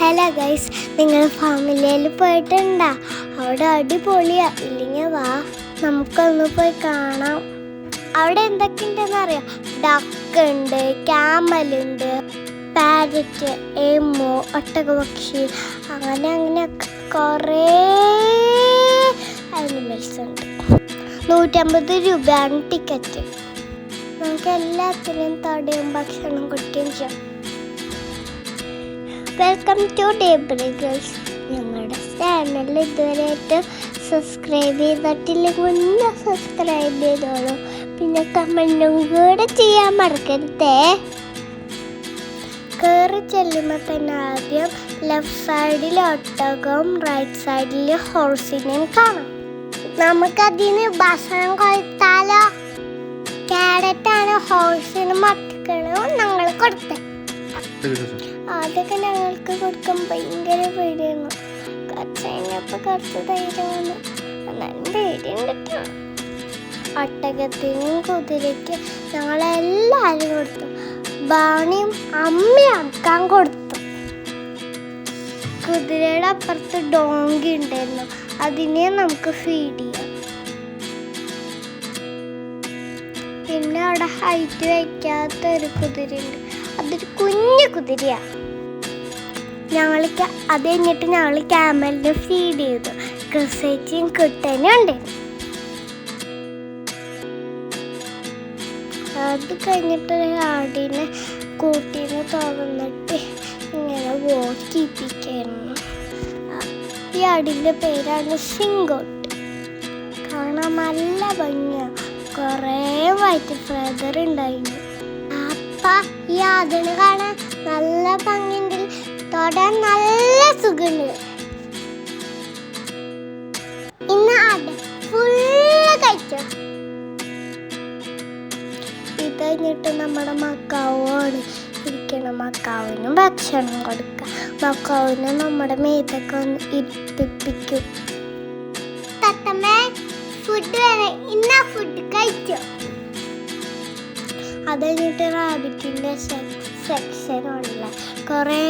Hello guys, നിങ്ങൾ ഫാമിലിയിൽ പോയിട്ടുണ്ടോ? അവിടെ അടിപൊളിയാ. ഇല്ലെങ്കിൽ വാ, നമുക്കൊന്ന് പോയി കാണാം. അവിടെ എന്തൊക്കെയുണ്ടെന്ന് അറിയാം. ഡക്ക് ഉണ്ട്, ക്യാമലുണ്ട്, പാരറ്റ്, എമ്മോ, ഒട്ടകപക്ഷി, അങ്ങനെ കുറേ ആനിമൽസ് ഉണ്ട്. 150 രൂപയാണ് ടിക്കറ്റ്. നമുക്ക് എല്ലാത്തിനും തടയും ഭക്ഷണം കൊടുക്കുകയും ചെയ്യാം. വെൽക്കം ടു ഡേബ്രി ഗേൾസ്. ഞങ്ങളുടെ ചാനൽ ഇതുവരെയായിട്ട് സബ്സ്ക്രൈബ് ചെയ്തിട്ടില്ലെങ്കിൽ ഒന്ന് സബ്സ്ക്രൈബ് ചെയ്തോളൂ. പിന്നെ കമൻറ്റും കൂടെ ചെയ്യാൻ മറക്കരുതേ. കയറി ചെല്ലുമ്പോൾ തന്നെ ആദ്യം ലെഫ്റ്റ് സൈഡിൽ ഒട്ടകവും റൈറ്റ് സൈഡിൽ ഹോഴ്സിനെയും കാണാം. നമുക്കതിന് ഭക്ഷണം കൊടുത്താലോ? ക്യാരറ്റാണ് ഹോഴ്സിന് മക്കളും ഞങ്ങൾ കൊടുത്തത്. ആദ്യമൊക്കെ ഞങ്ങൾക്ക് കൊടുക്കാൻ ഭയങ്കര പേടിയായിരുന്നു. കുറച്ച് കഴിഞ്ഞപ്പോൾ കുറച്ച് ധൈര്യം വന്നു. എന്നാലും പേടിയുണ്ട് കേട്ടോ. ഒട്ടകത്തിനും കുതിരയ്ക്ക് ഞങ്ങളെല്ലാവരും കൊടുത്തു. ബാണിയും അമ്മയും അക്കാൻ കൊടുത്തു. കുതിരയുടെ അപ്പുറത്ത് ഡോങ്കി ഉണ്ടായിരുന്നു. അതിനെ നമുക്ക് ഫീഡ് ചെയ്യാം. പിന്നെ അവിടെ ഹൈറ്റ് വയ്ക്കാത്ത ഒരു കുതിരയുണ്ട്. അതൊരു കുഞ്ഞു കുതിരയാണ്. അത് കഴിഞ്ഞിട്ട് ഞങ്ങൾ ക്യാമലിന് ഫീഡ് ചെയ്തു. ക്രിസേച്ചിയും കുട്ടനും ഉണ്ടായിരുന്നു. അത് കഴിഞ്ഞിട്ട് ആടിനെ കൂട്ടിന്ന് തുറന്നിട്ട് ഇങ്ങനെ വോക്കിപ്പിക്കായിരുന്നു. ഈ ആടിൻ്റെ പേരാണ് സിംഗോട്ട്. കാണാൻ നല്ല ഭംഗിയാണ്. കുറേ വൈറ്റ് ഫെദർ ഉണ്ടായിരുന്നു. ഈ ആടിനെ കാണാൻ നല്ല ഭംഗിയുണ്ട്, തൊടാൻ നല്ല സുഖമുണ്ട്. ഇന്ന് ആട് ഫുള്ള് കഴിച്ചോ. ഇത് കഴിഞ്ഞിട്ട് നമ്മുടെ മക്കാവാണ് ഇരിക്കണം. മക്കാവിനും ഭക്ഷണം കൊടുക്കുക. മക്കാവിന് നമ്മുടെ മേത്തൊക്കെ ഒന്ന് ഇരുത്തിപ്പിക്കും. ഫുഡ് വേണം, ഇന്ന ഫുഡ് കഴിച്ചോ. അത് കഴിഞ്ഞിട്ട് റാബിറ്റിൻ്റെ സെക്ഷനുള്ള കുറേ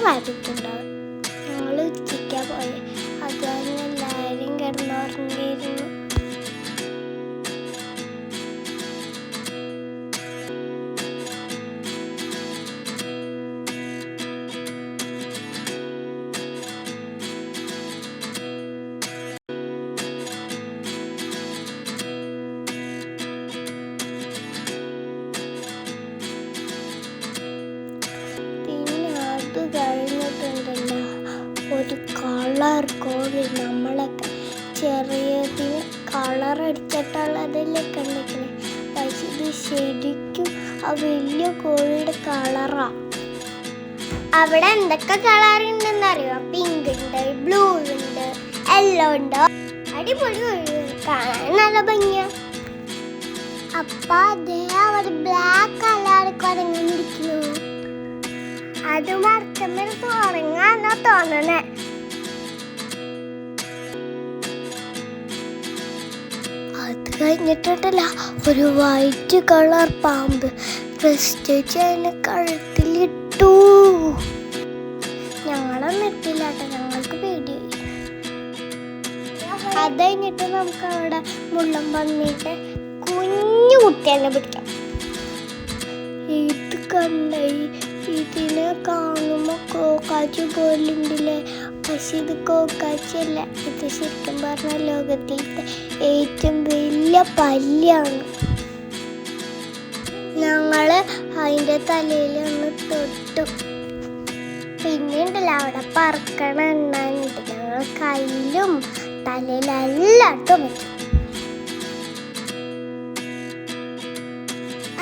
റാബിറ്റ് ഉണ്ടാവും. ഞങ്ങൾ ഉച്ചയ്ക്കാണ് പോയി. അത് കഴിഞ്ഞ് എല്ലാവരും കിടന്നുറങ്ങിയിരുന്നു. കഴിഞ്ഞിട്ടുണ്ടല്ലോ ഒരു കളർ കോഴി. നമ്മളൊക്കെ ചെറിയതിന് കളർ അടിച്ചിട്ടുള്ളതിലൊക്കെ ഉണ്ടെങ്കിൽ, പക്ഷെ ഇത് ശരിക്കും ആ വലിയ കോഴിയുടെ കളറാണ്. അവിടെ എന്തൊക്കെ കളർ ഉണ്ടെന്ന് അറിയോ? പിങ്ക് ഉണ്ട്, ബ്ലൂ ഉണ്ട്, യെല്ലോ ഉണ്ട്. അടിപൊളി കോഴി, കാണാൻ നല്ല ഭംഗിയാ. അപ്പൊ അതേ അവിടെ ബ്ലാക്ക് കളർ കുരങ്ങിരിക്കുന്നു. അത് മറക്കുമ്പോൾ ഉറങ്ങാന്നാ തോന്നണേ. അത് കഴിഞ്ഞിട്ടുണ്ടല്ല ഒരു വൈറ്റ് കളർ പാമ്പ്. ക്രിസ്റ്റേച്ചി അതിനെ കഴുത്തിലിട്ടു. ഞങ്ങളൊന്നും ഇട്ടില്ലാട്ടോ, ഞങ്ങൾക്ക് പേടിയായി. അത് കഴിഞ്ഞിട്ട് നമുക്ക് അവിടെ മുള്ളം വന്നിട്ട് കുഞ്ഞു കുട്ടിയെ പിടിക്കാം. ഇത് കണ്ടായി. ഇതിനെ കാണുമ്പോൾ കോക്കാച്ചി പോലുണ്ടല്ലേ, പക്ഷെ ഇത് കോക്കാച്ചിയല്ല. ഇത് ശരിക്കും പറഞ്ഞാൽ ലോകത്തിലത്തെ ഏറ്റവും വലിയ പല്ലിയാണ്. ഞങ്ങൾ അതിൻ്റെ തലയിൽ ഒന്ന് തൊട്ടു. പിന്നെ ഉണ്ടല്ലോ അവിടെ പറക്കണ എണ്ണാനിട്ട് ഞങ്ങൾ കയ്യിലും തലയിലെല്ലാട്ടും വെച്ചു.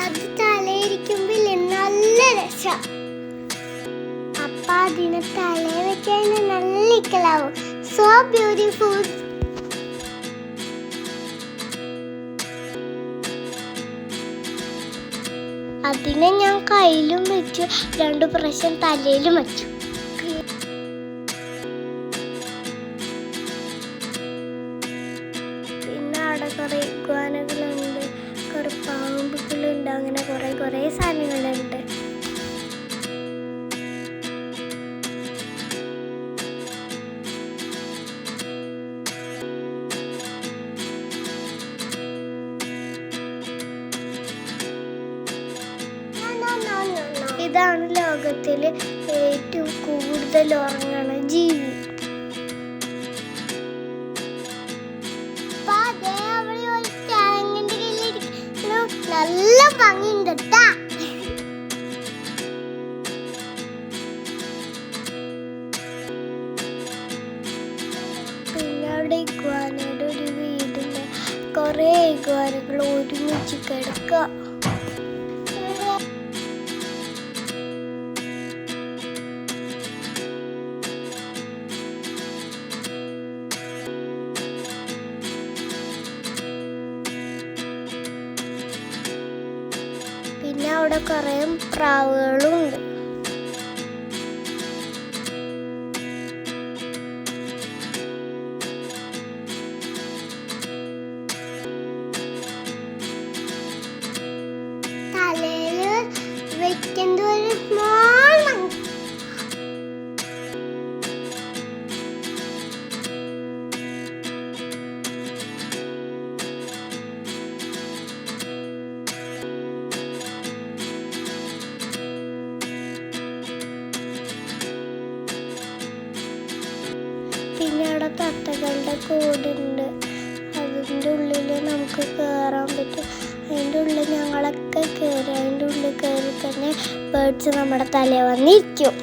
അത് തലയിരിക്കുമ്പോൾ നല്ല രസം. അപ്പൊ അതിനെ തല വെക്കാൻ നല്ല ഇക്കലാവും. So beautiful. അതിനെ ഞാൻ കയ്യിലും വെച്ചു, 2 പ്രാവശ്യം തലയിലും വെച്ചു. പിന്നെ അവിടെ കുറെ ഇഗ്വാനകളുണ്ട്, കുറെ പാമ്പുകളുണ്ട്, അങ്ങനെ കുറെ സാധനങ്ങളുണ്ട്. പ്രപഞ്ചത്തിൽ ഏറ്റവും കൂടുതൽ ഉറങ്ങണ ജീവി. നല്ല ഭംഗിയുണ്ട് കേട്ടാ. പിന്നെ അവിടെ ഇഗ്വാനയുടെ ഒരു വീടുണ്ട്. കുറേ ഇഗ്വാനകൾ ഒരുമിച്ച് കിടക്കുക. പിന്നെ അവിടെ കുറേ പ്രാവുകളുണ്ട്. തലയില് വെക്കുന്ന ഒരു സ്മോൾ മങ്കി. പിന്നെ അവിടെ തത്തകളുടെ കൂടുണ്ട്. അതിൻ്റെ ഉള്ളിൽ നമുക്ക് കയറാൻ പറ്റും. അതിൻ്റെ ഉള്ളിൽ ഞങ്ങളൊക്കെ കയറി. അതിൻ്റെ ഉള്ളിൽ കയറി തന്നെ ബേർഡ്സ് നമ്മുടെ തലയിൽ വന്നിരിക്കും.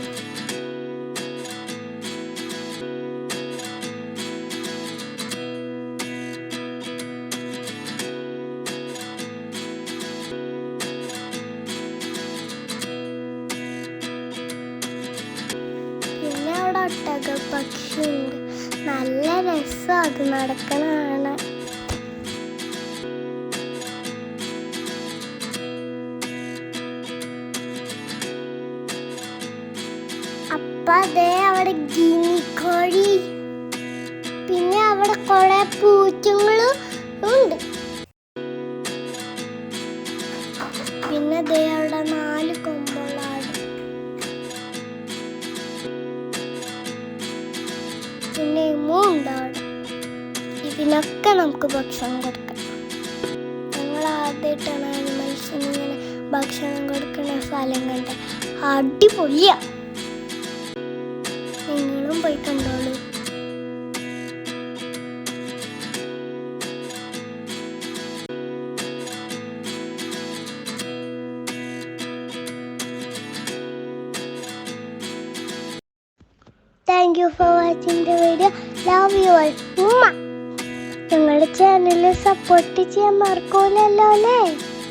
പിന്നെ അവിടെ ഒട്ടകപ്പക്ഷിയുണ്ട്. നല്ല രസം അത് നടക്കണതാണ്. അപ്പൊ അതേ അവിടെ ഗിനിക്കോഴി. പിന്നെ അവിടെ കുറെ പൂച്ചകളും ഉണ്ട്. പിന്നെ ദേ അവിടെ 4 കൊമ്പുള്ള ആട്. പിന്നെ ഉണ്ട് അവിടെ. ഇതിനൊക്കെ നമുക്ക് ഭക്ഷണം കൊടുക്കാം. ഞങ്ങൾ ആദ്യമായിട്ടാണ് ആനിമൽസിന് ഇങ്ങനെ ഭക്ഷണം കൊടുക്കുന്ന സ്ഥലം കണ്ടത്. അടിപൊളിയാ. നിങ്ങളും പോയി കണ്ടോളൂ. Thank you for watching the video. Love you all. ഞങ്ങളുടെ ചാനൽ സപ്പോർട്ട് ചെയ്യാൻ മറക്കൂലല്ലോ അല്ലേ?